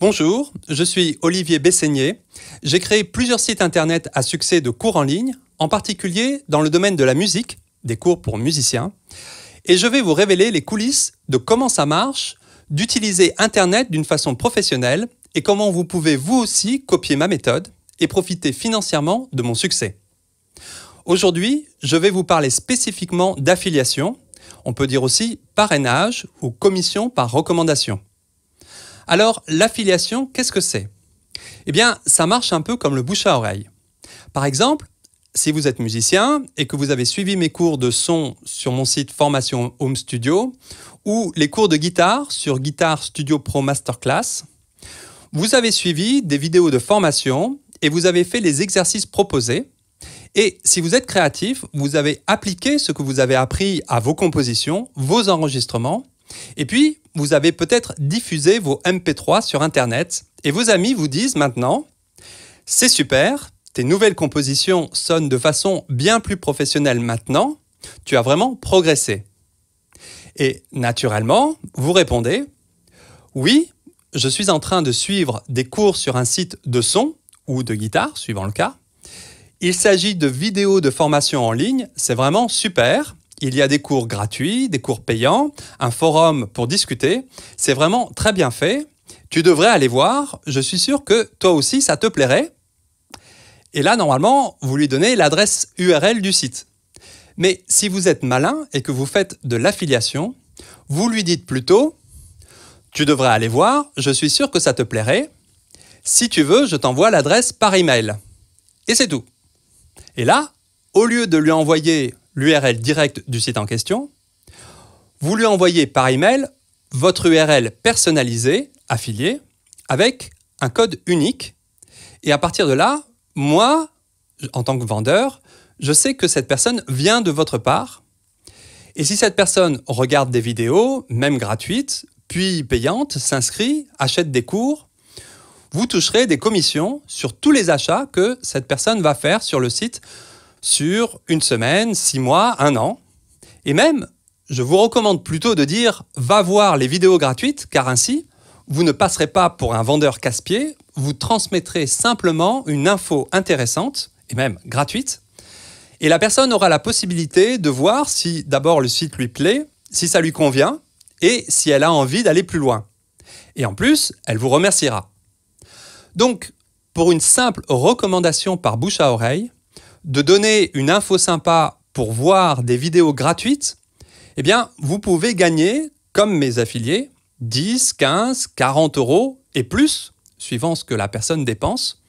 Bonjour, je suis Olivier Besseigné. J'ai créé plusieurs sites internet à succès de cours en ligne, en particulier dans le domaine de la musique, des cours pour musiciens. Et je vais vous révéler les coulisses de comment ça marche, d'utiliser Internet d'une façon professionnelle et comment vous pouvez vous aussi copier ma méthode et profiter financièrement de mon succès. Aujourd'hui, je vais vous parler spécifiquement d'affiliation, on peut dire aussi parrainage ou commission par recommandation. Alors, l'affiliation, qu'est-ce que c'est ? Eh bien, ça marche un peu comme le bouche à oreille. Par exemple, si vous êtes musicien et que vous avez suivi mes cours de son sur mon site Formation Home Studio ou les cours de guitare sur Guitar Studio Pro Masterclass, vous avez suivi des vidéos de formation et vous avez fait les exercices proposés. Et si vous êtes créatif, vous avez appliqué ce que vous avez appris à vos compositions, vos enregistrements, et puis vous avez peut-être diffusé vos MP3 sur Internet et vos amis vous disent maintenant « C'est super, tes nouvelles compositions sonnent de façon bien plus professionnelle maintenant, tu as vraiment progressé. » Et naturellement, vous répondez « Oui, je suis en train de suivre des cours sur un site de son ou de guitare, suivant le cas. Il s'agit de vidéos de formation en ligne, c'est vraiment super. Il y a des cours gratuits, des cours payants, un forum pour discuter. C'est vraiment très bien fait. Tu devrais aller voir, je suis sûr que toi aussi ça te plairait. » Et là, normalement, vous lui donnez l'adresse URL du site. Mais si vous êtes malin et que vous faites de l'affiliation, vous lui dites plutôt « Tu devrais aller voir, je suis sûr que ça te plairait. Si tu veux, je t'envoie l'adresse par email. » Et c'est tout. Et là, au lieu de lui envoyer l'URL directe du site en question, vous lui envoyez par email votre URL personnalisée, affiliée, avec un code unique. Et à partir de là, moi, en tant que vendeur, je sais que cette personne vient de votre part. Et si cette personne regarde des vidéos, même gratuites, puis payantes, s'inscrit, achète des cours, vous toucherez des commissions sur tous les achats que cette personne va faire sur le site sur une semaine, 6 mois, 1 an. Et même, je vous recommande plutôt de dire « va voir les vidéos gratuites » car ainsi, vous ne passerez pas pour un vendeur casse-pied, vous transmettrez simplement une info intéressante et même gratuite. Et la personne aura la possibilité de voir si d'abord le site lui plaît, si ça lui convient et si elle a envie d'aller plus loin. Et en plus, elle vous remerciera. Donc, pour une simple recommandation par bouche à oreille, de donner une info sympa pour voir des vidéos gratuites, eh bien, vous pouvez gagner, comme mes affiliés, 10, 15, 40 euros et plus, suivant ce que la personne dépense,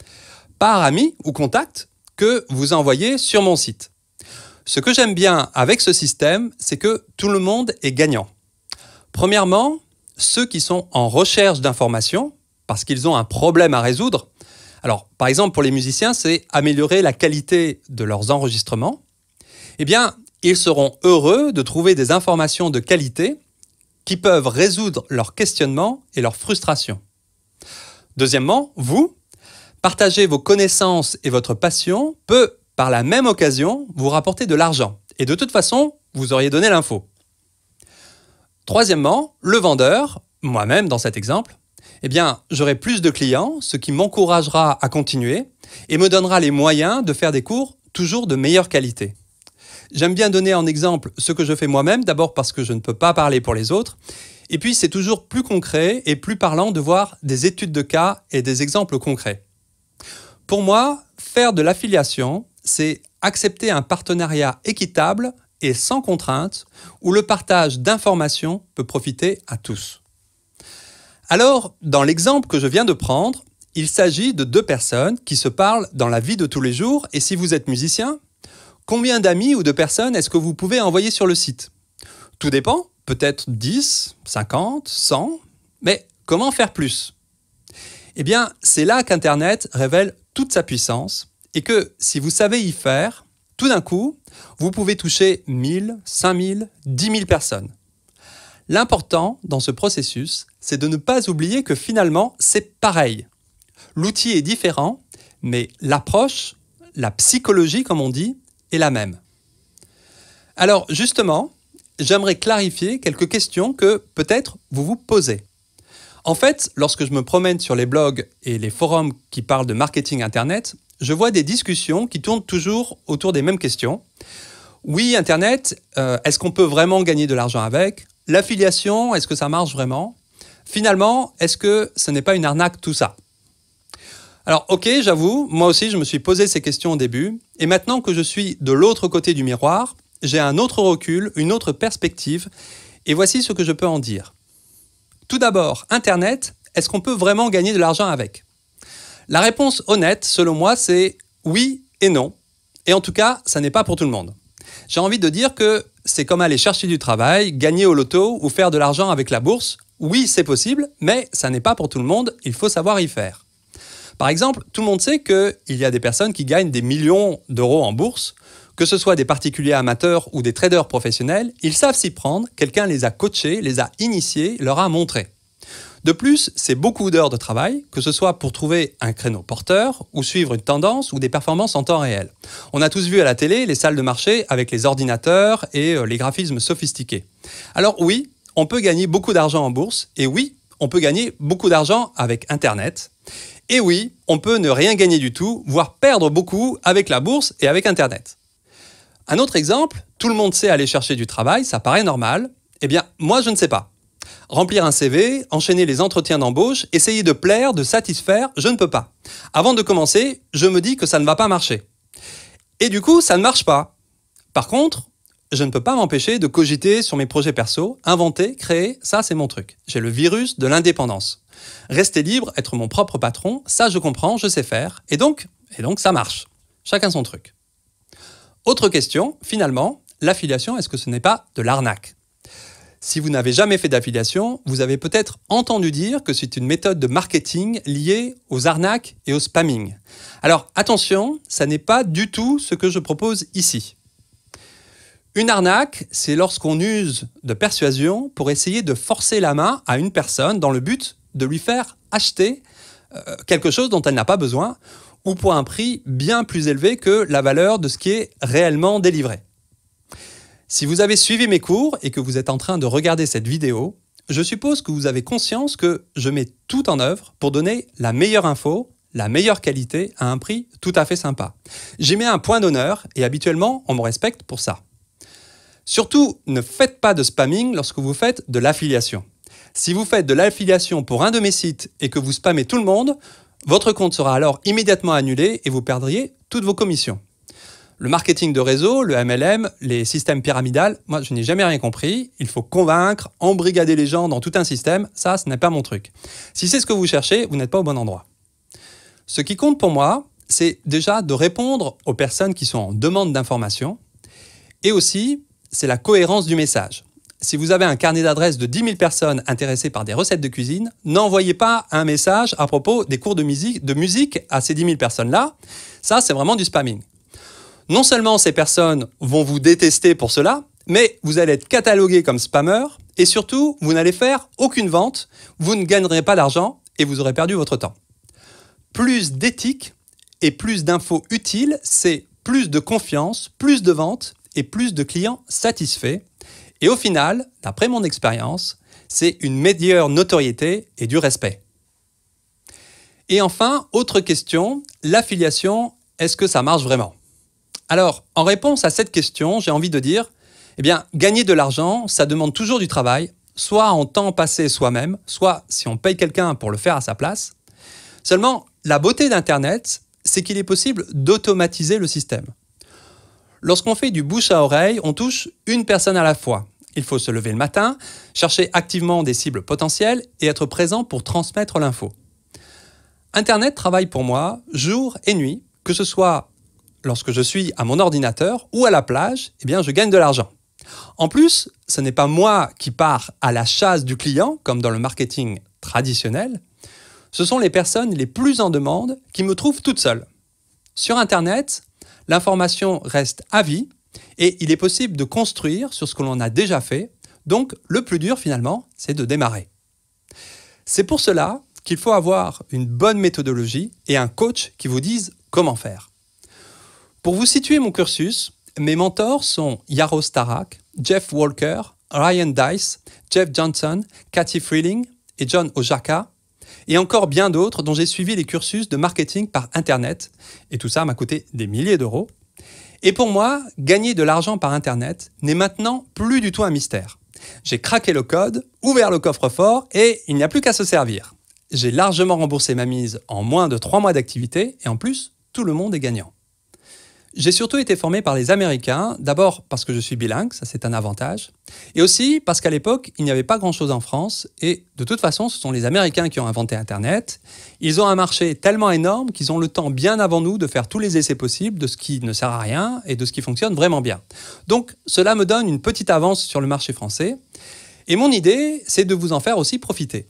par ami ou contact que vous envoyez sur mon site. Ce que j'aime bien avec ce système, c'est que tout le monde est gagnant. Premièrement, ceux qui sont en recherche d'informations, parce qu'ils ont un problème à résoudre. Alors, par exemple, pour les musiciens, c'est améliorer la qualité de leurs enregistrements. Eh bien, ils seront heureux de trouver des informations de qualité qui peuvent résoudre leurs questionnements et leurs frustrations. Deuxièmement, vous, partager vos connaissances et votre passion peut, par la même occasion, vous rapporter de l'argent. Et de toute façon, vous auriez donné l'info. Troisièmement, le vendeur, moi-même dans cet exemple, eh bien, j'aurai plus de clients, ce qui m'encouragera à continuer et me donnera les moyens de faire des cours toujours de meilleure qualité. J'aime bien donner en exemple ce que je fais moi-même, d'abord parce que je ne peux pas parler pour les autres, et puis c'est toujours plus concret et plus parlant de voir des études de cas et des exemples concrets. Pour moi, faire de l'affiliation, c'est accepter un partenariat équitable et sans contrainte, où le partage d'informations peut profiter à tous. Alors, dans l'exemple que je viens de prendre, il s'agit de 2 personnes qui se parlent dans la vie de tous les jours. Et si vous êtes musicien, combien d'amis ou de personnes est-ce que vous pouvez envoyer sur le site ? Tout dépend, peut-être 10, 50, 100, mais comment faire plus ? Eh bien, c'est là qu'Internet révèle toute sa puissance et que si vous savez y faire, tout d'un coup, vous pouvez toucher 1000, 5000, 10 000 personnes. L'important dans ce processus, c'est de ne pas oublier que finalement, c'est pareil. L'outil est différent, mais l'approche, la psychologie, comme on dit, est la même. Alors justement, j'aimerais clarifier quelques questions que peut-être vous vous posez. En fait, lorsque je me promène sur les blogs et les forums qui parlent de marketing Internet, je vois des discussions qui tournent toujours autour des mêmes questions. Oui, Internet, est-ce qu'on peut vraiment gagner de l'argent avec? L'affiliation, est-ce que ça marche vraiment? Finalement, est-ce que ce n'est pas une arnaque tout ça? Alors ok, j'avoue, moi aussi je me suis posé ces questions au début, et maintenant que je suis de l'autre côté du miroir, j'ai un autre recul, une autre perspective, et voici ce que je peux en dire. Tout d'abord, Internet, est-ce qu'on peut vraiment gagner de l'argent avec? La réponse honnête, selon moi, c'est oui et non. Et en tout cas, ça n'est pas pour tout le monde. J'ai envie de dire que c'est comme aller chercher du travail, gagner au loto ou faire de l'argent avec la bourse. Oui, c'est possible, mais ça n'est pas pour tout le monde, il faut savoir y faire. Par exemple, tout le monde sait qu'il y a des personnes qui gagnent des millions d'euros en bourse, que ce soit des particuliers amateurs ou des traders professionnels, ils savent s'y prendre, quelqu'un les a coachés, les a initiés, leur a montré. De plus, c'est beaucoup d'heures de travail, que ce soit pour trouver un créneau porteur, ou suivre une tendance, ou des performances en temps réel. On a tous vu à la télé les salles de marché avec les ordinateurs et les graphismes sophistiqués. Alors oui, on peut gagner beaucoup d'argent en bourse, et oui, on peut gagner beaucoup d'argent avec Internet. Et oui, on peut ne rien gagner du tout, voire perdre beaucoup avec la bourse et avec Internet. Un autre exemple, tout le monde sait aller chercher du travail, ça paraît normal. Eh bien, moi je ne sais pas. Remplir un CV, enchaîner les entretiens d'embauche, essayer de plaire, de satisfaire, je ne peux pas. Avant de commencer, je me dis que ça ne va pas marcher. Et du coup, ça ne marche pas. Par contre, je ne peux pas m'empêcher de cogiter sur mes projets perso, inventer, créer, ça c'est mon truc. J'ai le virus de l'indépendance. Rester libre, être mon propre patron, ça je comprends, je sais faire, et donc ça marche. Chacun son truc. Autre question, finalement, l'affiliation, est-ce que ce n'est pas de l'arnaque? Si vous n'avez jamais fait d'affiliation, vous avez peut-être entendu dire que c'est une méthode de marketing liée aux arnaques et au spamming. Alors attention, ça n'est pas du tout ce que je propose ici. Une arnaque, c'est lorsqu'on use de persuasion pour essayer de forcer la main à une personne dans le but de lui faire acheter quelque chose dont elle n'a pas besoin ou pour un prix bien plus élevé que la valeur de ce qui est réellement délivré. Si vous avez suivi mes cours et que vous êtes en train de regarder cette vidéo, je suppose que vous avez conscience que je mets tout en œuvre pour donner la meilleure info, la meilleure qualité à un prix tout à fait sympa. J'y mets un point d'honneur et habituellement, on me respecte pour ça. Surtout, ne faites pas de spamming lorsque vous faites de l'affiliation. Si vous faites de l'affiliation pour un de mes sites et que vous spammez tout le monde, votre compte sera alors immédiatement annulé et vous perdriez toutes vos commissions. Le marketing de réseau, le MLM, les systèmes pyramidales, moi je n'ai jamais rien compris. Il faut convaincre, embrigader les gens dans tout un système, ça ce n'est pas mon truc. Si c'est ce que vous cherchez, vous n'êtes pas au bon endroit. Ce qui compte pour moi, c'est déjà de répondre aux personnes qui sont en demande d'informations et aussi, c'est la cohérence du message. Si vous avez un carnet d'adresses de 10 000 personnes intéressées par des recettes de cuisine, n'envoyez pas un message à propos des cours de musique à ces 10 000 personnes-là. Ça, c'est vraiment du spamming. Non seulement ces personnes vont vous détester pour cela, mais vous allez être catalogué comme spammer et surtout, vous n'allez faire aucune vente, vous ne gagnerez pas d'argent et vous aurez perdu votre temps. Plus d'éthique et plus d'infos utiles, c'est plus de confiance, plus de ventes et plus de clients satisfaits. Et au final, d'après mon expérience, c'est une meilleure notoriété et du respect. Et enfin, autre question, l'affiliation, est-ce que ça marche vraiment ? Alors, en réponse à cette question, j'ai envie de dire, gagner de l'argent, ça demande toujours du travail, soit en temps passé soi-même, soit si on paye quelqu'un pour le faire à sa place. Seulement, la beauté d'Internet, c'est qu'il est possible d'automatiser le système. Lorsqu'on fait du bouche à oreille, on touche une personne à la fois. Il faut se lever le matin, chercher activement des cibles potentielles et être présent pour transmettre l'info. Internet travaille pour moi jour et nuit, que ce soit lorsque je suis à mon ordinateur ou à la plage, je gagne de l'argent. En plus, ce n'est pas moi qui pars à la chasse du client, comme dans le marketing traditionnel. Ce sont les personnes les plus en demande qui me trouvent toutes seules. Sur Internet, l'information reste à vie et il est possible de construire sur ce que l'on a déjà fait. Donc, le plus dur finalement, c'est de démarrer. C'est pour cela qu'il faut avoir une bonne méthodologie et un coach qui vous dise comment faire. Pour vous situer mon cursus, mes mentors sont Yaro Starak, Jeff Walker, Ryan Deiss, Jeff Johnson, Cathy Freeling et John Ojaka, et encore bien d'autres dont j'ai suivi les cursus de marketing par Internet. Et tout ça m'a coûté des milliers d'euros. Et pour moi, gagner de l'argent par Internet n'est maintenant plus du tout un mystère. J'ai craqué le code, ouvert le coffre-fort et il n'y a plus qu'à se servir. J'ai largement remboursé ma mise en moins de 3 mois d'activité et en plus, tout le monde est gagnant. J'ai surtout été formé par les Américains, d'abord parce que je suis bilingue, ça c'est un avantage, et aussi parce qu'à l'époque, il n'y avait pas grand-chose en France, et de toute façon, ce sont les Américains qui ont inventé Internet. Ils ont un marché tellement énorme qu'ils ont le temps bien avant nous de faire tous les essais possibles de ce qui ne sert à rien et de ce qui fonctionne vraiment bien. Donc, cela me donne une petite avance sur le marché français, et mon idée, c'est de vous en faire aussi profiter.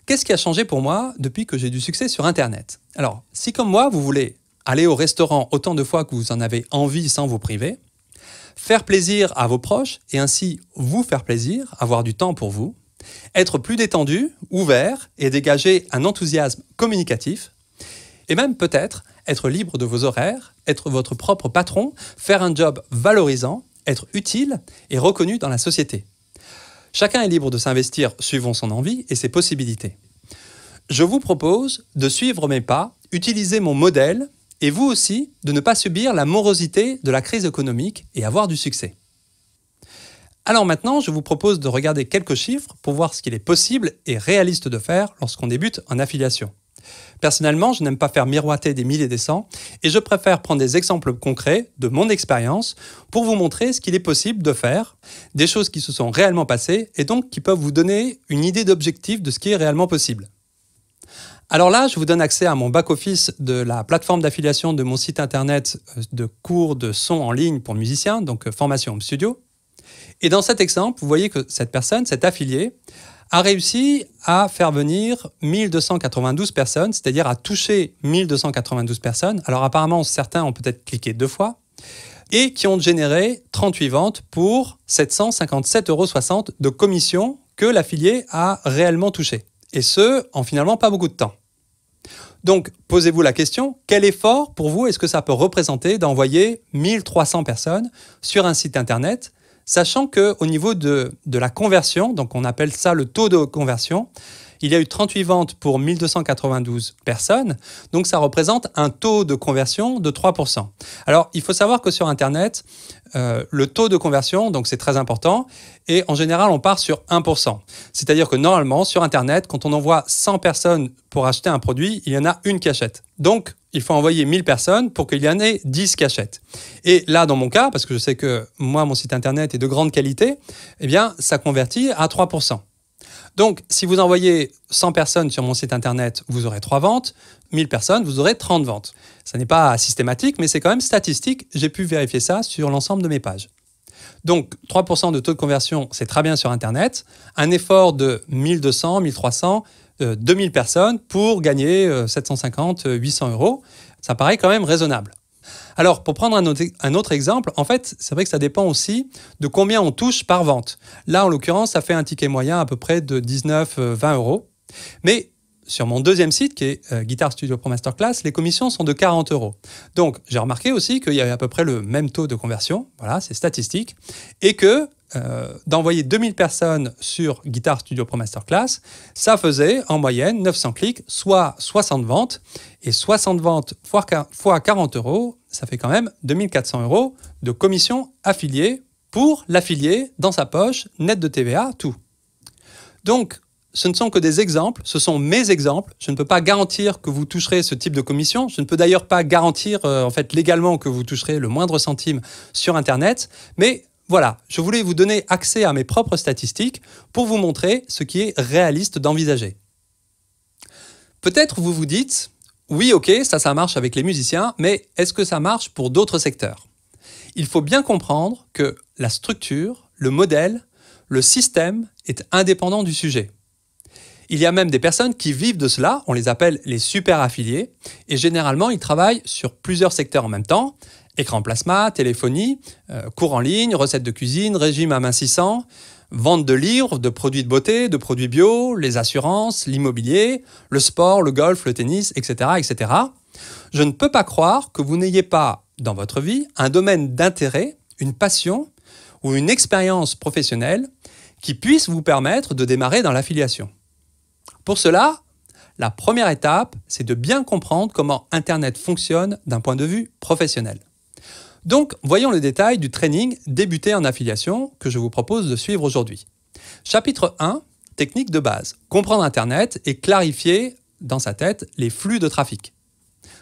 Qu'est-ce qui a changé pour moi depuis que j'ai du succès sur Internet? Alors, si comme moi, vous voulez aller au restaurant autant de fois que vous en avez envie sans vous priver, faire plaisir à vos proches et ainsi vous faire plaisir, avoir du temps pour vous, être plus détendu, ouvert et dégager un enthousiasme communicatif, et même peut-être être libre de vos horaires, être votre propre patron, faire un job valorisant, être utile et reconnu dans la société. Chacun est libre de s'investir suivant son envie et ses possibilités. Je vous propose de suivre mes pas, utiliser mon modèle, et vous aussi, de ne pas subir la morosité de la crise économique et avoir du succès. Alors maintenant, je vous propose de regarder quelques chiffres pour voir ce qu'il est possible et réaliste de faire lorsqu'on débute en affiliation. Personnellement, je n'aime pas faire miroiter des 1000 et des 100 et je préfère prendre des exemples concrets de mon expérience pour vous montrer ce qu'il est possible de faire, des choses qui se sont réellement passées et donc qui peuvent vous donner une idée d'objectif de ce qui est réellement possible. Alors là, je vous donne accès à mon back-office de la plateforme d'affiliation de mon site internet de cours de son en ligne pour musiciens, donc Formation Home Studio. Et dans cet exemple, vous voyez que cette personne, cet affilié, a réussi à faire venir 1292 personnes, c'est-à-dire à toucher 1292 personnes. Alors apparemment, certains ont peut-être cliqué 2 fois, et qui ont généré 38 ventes pour 757,60 € de commission que l'affilié a réellement touché. Et ce, en finalement pas beaucoup de temps. Donc, posez-vous la question, quel effort pour vous est-ce que ça peut représenter d'envoyer 1300 personnes sur un site internet, sachant qu'au niveau de la conversion, donc on appelle ça le taux de conversion, il y a eu 38 ventes pour 1292 personnes, donc ça représente un taux de conversion de 3%. Alors, il faut savoir que sur Internet, le taux de conversion, donc c'est très important, et en général, on part sur 1%. C'est-à-dire que normalement, sur Internet, quand on envoie 100 personnes pour acheter un produit, il y en a une qui achète. Donc, il faut envoyer 1000 personnes pour qu'il y en ait 10 qui achètent. Et là, dans mon cas, parce que je sais que moi, mon site Internet est de grande qualité, eh bien, ça convertit à 3%. Donc, si vous envoyez 100 personnes sur mon site internet, vous aurez 3 ventes. 1000 personnes, vous aurez 30 ventes. Ça n'est pas systématique, mais c'est quand même statistique. J'ai pu vérifier ça sur l'ensemble de mes pages. Donc, 3% de taux de conversion, c'est très bien sur Internet. Un effort de 1200, 1300, 2000 personnes pour gagner 750, 800 €. Ça paraît quand même raisonnable. Alors, pour prendre un autre exemple, en fait, c'est vrai que ça dépend aussi de combien on touche par vente. Là, en l'occurrence, ça fait un ticket moyen à peu près de 19-20 €. Mais sur mon deuxième site, qui est Guitar Studio Pro Masterclass, les commissions sont de 40 €. Donc, j'ai remarqué aussi qu'il y avait à peu près le même taux de conversion. Voilà, c'est statistique. Et que d'envoyer 2000 personnes sur Guitar Studio Pro Masterclass, ça faisait en moyenne 900 clics, soit 60 ventes. Et 60 ventes fois 40 €, ça fait quand même 2400 € de commission affiliée pour l'affilié dans sa poche, net de TVA, tout. Donc, ce ne sont que des exemples, ce sont mes exemples. Je ne peux pas garantir que vous toucherez ce type de commission. Je ne peux d'ailleurs pas garantir en fait légalement que vous toucherez le moindre centime sur Internet. Mais voilà, je voulais vous donner accès à mes propres statistiques pour vous montrer ce qui est réaliste d'envisager. Peut-être vous vous dites, oui, ok, ça marche avec les musiciens, mais est-ce que ça marche pour d'autres secteurs? Il faut bien comprendre que la structure, le modèle, le système est indépendant du sujet. Il y a même des personnes qui vivent de cela, on les appelle les super affiliés, et généralement ils travaillent sur plusieurs secteurs en même temps, écran plasma, téléphonie, cours en ligne, recettes de cuisine, régime amincissant, vente de livres, de produits de beauté, de produits bio, les assurances, l'immobilier, le sport, le golf, le tennis, etc., etc. Je ne peux pas croire que vous n'ayez pas, dans votre vie, un domaine d'intérêt, une passion ou une expérience professionnelle qui puisse vous permettre de démarrer dans l'affiliation. Pour cela, la première étape, c'est de bien comprendre comment Internet fonctionne d'un point de vue professionnel. Donc, voyons le détail du training Débuter en affiliation que je vous propose de suivre aujourd'hui. Chapitre 1, technique de base. Comprendre Internet et clarifier dans sa tête les flux de trafic.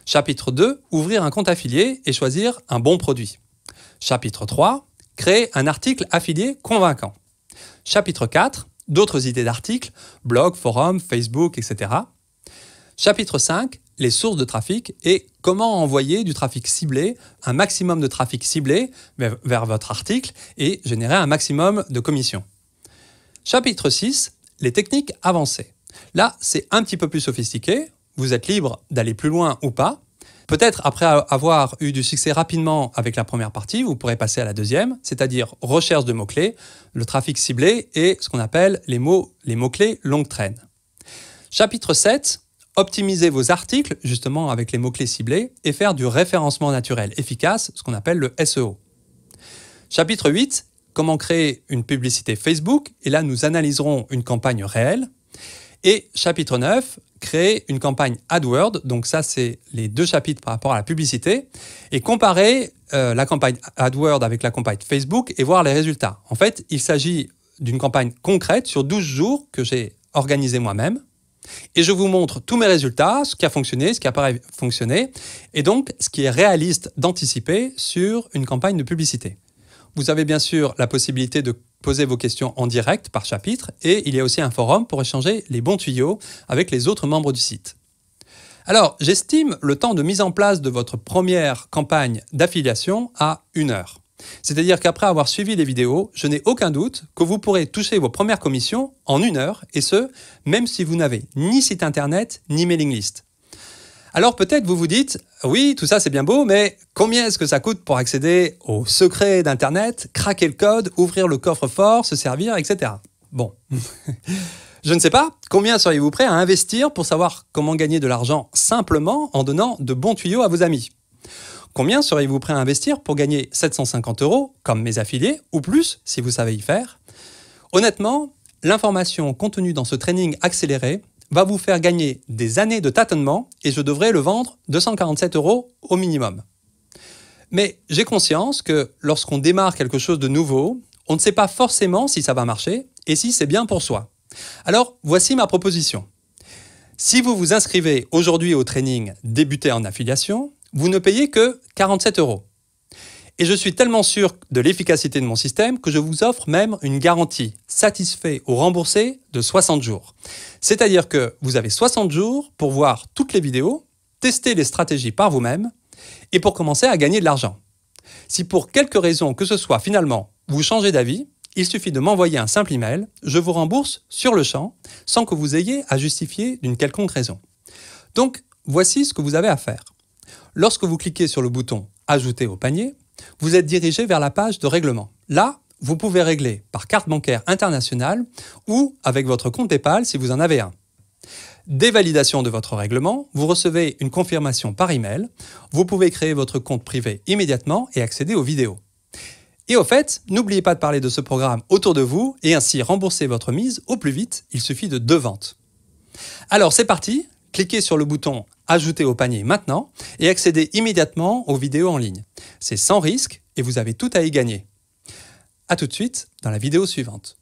Chapitre 2, ouvrir un compte affilié et choisir un bon produit. Chapitre 3, créer un article affilié convaincant. Chapitre 4, d'autres idées d'articles, blog, forum, Facebook, etc. Chapitre 5, les sources de trafic et comment envoyer du trafic ciblé, un maximum de trafic ciblé vers votre article et générer un maximum de commissions. Chapitre 6, les techniques avancées. Là, c'est un petit peu plus sophistiqué. Vous êtes libre d'aller plus loin ou pas. Peut-être après avoir eu du succès rapidement avec la première partie, vous pourrez passer à la deuxième, c'est-à-dire recherche de mots-clés, le trafic ciblé et ce qu'on appelle les mots-clés longue traîne. Chapitre 7, optimiser vos articles justement avec les mots-clés ciblés et faire du référencement naturel efficace, ce qu'on appelle le SEO. Chapitre 8, comment créer une publicité Facebook, et là nous analyserons une campagne réelle. Et chapitre 9, créer une campagne AdWords, donc ça c'est les deux chapitres par rapport à la publicité, et comparer la campagne AdWords avec la campagne Facebook et voir les résultats. En fait, il s'agit d'une campagne concrète sur 12 jours que j'ai organisée moi-même, et je vous montre tous mes résultats, ce qui a fonctionné, ce qui n'a pas fonctionné, et donc ce qui est réaliste d'anticiper sur une campagne de publicité. Vous avez bien sûr la possibilité de poser vos questions en direct par chapitre et il y a aussi un forum pour échanger les bons tuyaux avec les autres membres du site. Alors, j'estime le temps de mise en place de votre première campagne d'affiliation à 1 heure. C'est-à-dire qu'après avoir suivi les vidéos, je n'ai aucun doute que vous pourrez toucher vos premières commissions en 1 heure et ce, même si vous n'avez ni site internet ni mailing list. Alors peut-être vous vous dites, oui, tout ça c'est bien beau, mais combien est-ce que ça coûte pour accéder aux secrets d'Internet, craquer le code, ouvrir le coffre-fort, se servir, etc. Bon, je ne sais pas, combien seriez-vous prêt à investir pour savoir comment gagner de l'argent simplement en donnant de bons tuyaux à vos amis? Combien seriez-vous prêt à investir pour gagner 750 € comme mes affiliés, ou plus si vous savez y faire? Honnêtement, l'information contenue dans ce training accéléré va vous faire gagner des années de tâtonnement et je devrais le vendre 247 € au minimum. Mais j'ai conscience que lorsqu'on démarre quelque chose de nouveau, on ne sait pas forcément si ça va marcher et si c'est bien pour soi. Alors, voici ma proposition. Si vous vous inscrivez aujourd'hui au training Débuter en affiliation, vous ne payez que 47 €. Et je suis tellement sûr de l'efficacité de mon système que je vous offre même une garantie satisfait ou remboursé de 60 jours. C'est-à-dire que vous avez 60 jours pour voir toutes les vidéos, tester les stratégies par vous-même et pour commencer à gagner de l'argent. Si pour quelque raison que ce soit finalement vous changez d'avis, il suffit de m'envoyer un simple email, je vous rembourse sur le champ sans que vous ayez à justifier d'une quelconque raison. Donc voici ce que vous avez à faire. Lorsque vous cliquez sur le bouton « Ajouter au panier », vous êtes dirigé vers la page de règlement. Là, vous pouvez régler par carte bancaire internationale ou avec votre compte PayPal si vous en avez un. Dès validation de votre règlement, vous recevez une confirmation par email. Vous pouvez créer votre compte privé immédiatement et accéder aux vidéos. Et au fait, n'oubliez pas de parler de ce programme autour de vous et ainsi rembourser votre mise au plus vite. Il suffit de 2 ventes. Alors c'est parti, cliquez sur le bouton « Ajouter au panier maintenant » et accédez immédiatement aux vidéos en ligne. C'est sans risque et vous avez tout à y gagner. A tout de suite dans la vidéo suivante.